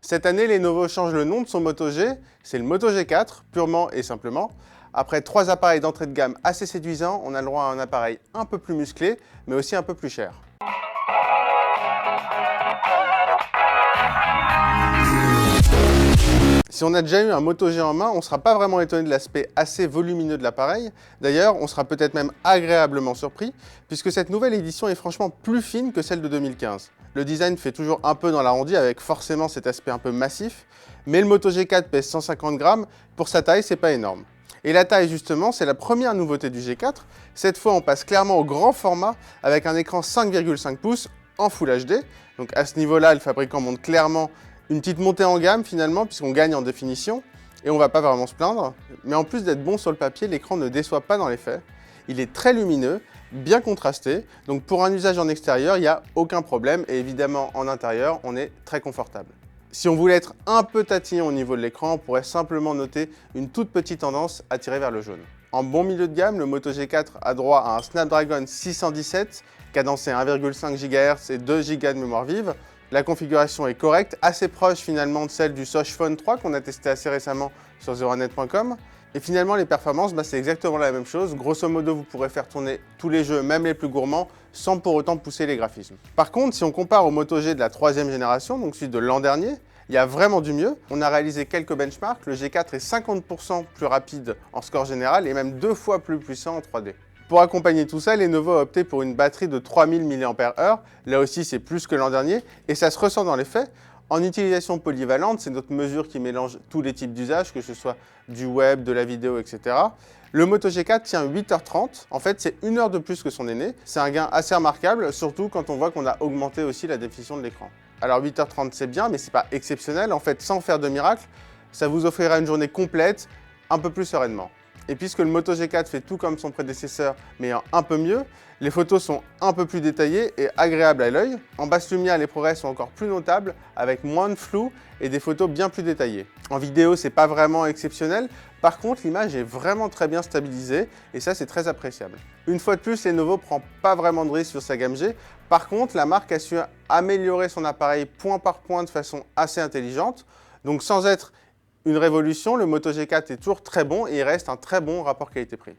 Cette année, Lenovo change le nom de son Moto G, c'est le Moto G4, purement et simplement. Après 3 appareils d'entrée de gamme assez séduisants, on a le droit à un appareil un peu plus musclé, mais aussi un peu plus cher. Si on a déjà eu un Moto G en main, on ne sera pas vraiment étonné de l'aspect assez volumineux de l'appareil. D'ailleurs, on sera peut-être même agréablement surpris, puisque cette nouvelle édition est franchement plus fine que celle de 2015. Le design fait toujours un peu dans l'arrondi, avec forcément cet aspect un peu massif, mais le Moto G4 pèse 150 grammes, pour sa taille, c'est pas énorme. Et la taille, justement, c'est la première nouveauté du G4. Cette fois, on passe clairement au grand format, avec un écran 5,5 pouces en Full HD. Donc à ce niveau-là, le fabricant montre clairement une petite montée en gamme finalement, puisqu'on gagne en définition, et on ne va pas vraiment se plaindre. Mais en plus d'être bon sur le papier, l'écran ne déçoit pas dans les faits. Il est très lumineux, bien contrasté, donc pour un usage en extérieur, il n'y a aucun problème, et évidemment en intérieur, on est très confortable. Si on voulait être un peu tatillon au niveau de l'écran, on pourrait simplement noter une toute petite tendance à tirer vers le jaune. En bon milieu de gamme, le Moto G4 a droit à un Snapdragon 617, cadencé à 1,5 GHz et 2 Go de mémoire vive. La configuration est correcte, assez proche finalement de celle du Soch Phone 3 qu'on a testé assez récemment sur zeronet.com. Et finalement, les performances, c'est exactement la même chose. Grosso modo, vous pourrez faire tourner tous les jeux, même les plus gourmands, sans pour autant pousser les graphismes. Par contre, si on compare au Moto G de la 3e génération, donc celui de l'an dernier, il y a vraiment du mieux. On a réalisé quelques benchmarks. Le G4 est 50% plus rapide en score général et même 2 fois plus puissant en 3D. Pour accompagner tout ça, Lenovo a opté pour une batterie de 3000 mAh. Là aussi, c'est plus que l'an dernier et ça se ressent dans les faits. En utilisation polyvalente, c'est notre mesure qui mélange tous les types d'usages, que ce soit du web, de la vidéo, etc. Le Moto G4 tient 8h30. En fait, c'est 1 heure de plus que son aîné. C'est un gain assez remarquable, surtout quand on voit qu'on a augmenté aussi la définition de l'écran. Alors 8h30, c'est bien, mais c'est pas exceptionnel. En fait, sans faire de miracle, ça vous offrira une journée complète, un peu plus sereinement. Et puisque le Moto G4 fait tout comme son prédécesseur, mais un peu mieux, les photos sont un peu plus détaillées et agréables à l'œil. En basse lumière, les progrès sont encore plus notables, avec moins de flou et des photos bien plus détaillées. En vidéo, c'est pas vraiment exceptionnel. Par contre, l'image est vraiment très bien stabilisée et ça, c'est très appréciable. Une fois de plus, Lenovo prend pas vraiment de risque sur sa gamme G. Par contre, la marque a su améliorer son appareil point par point de façon assez intelligente. Donc sans être une révolution, le Moto G4 est toujours très bon et il reste un très bon rapport qualité-prix.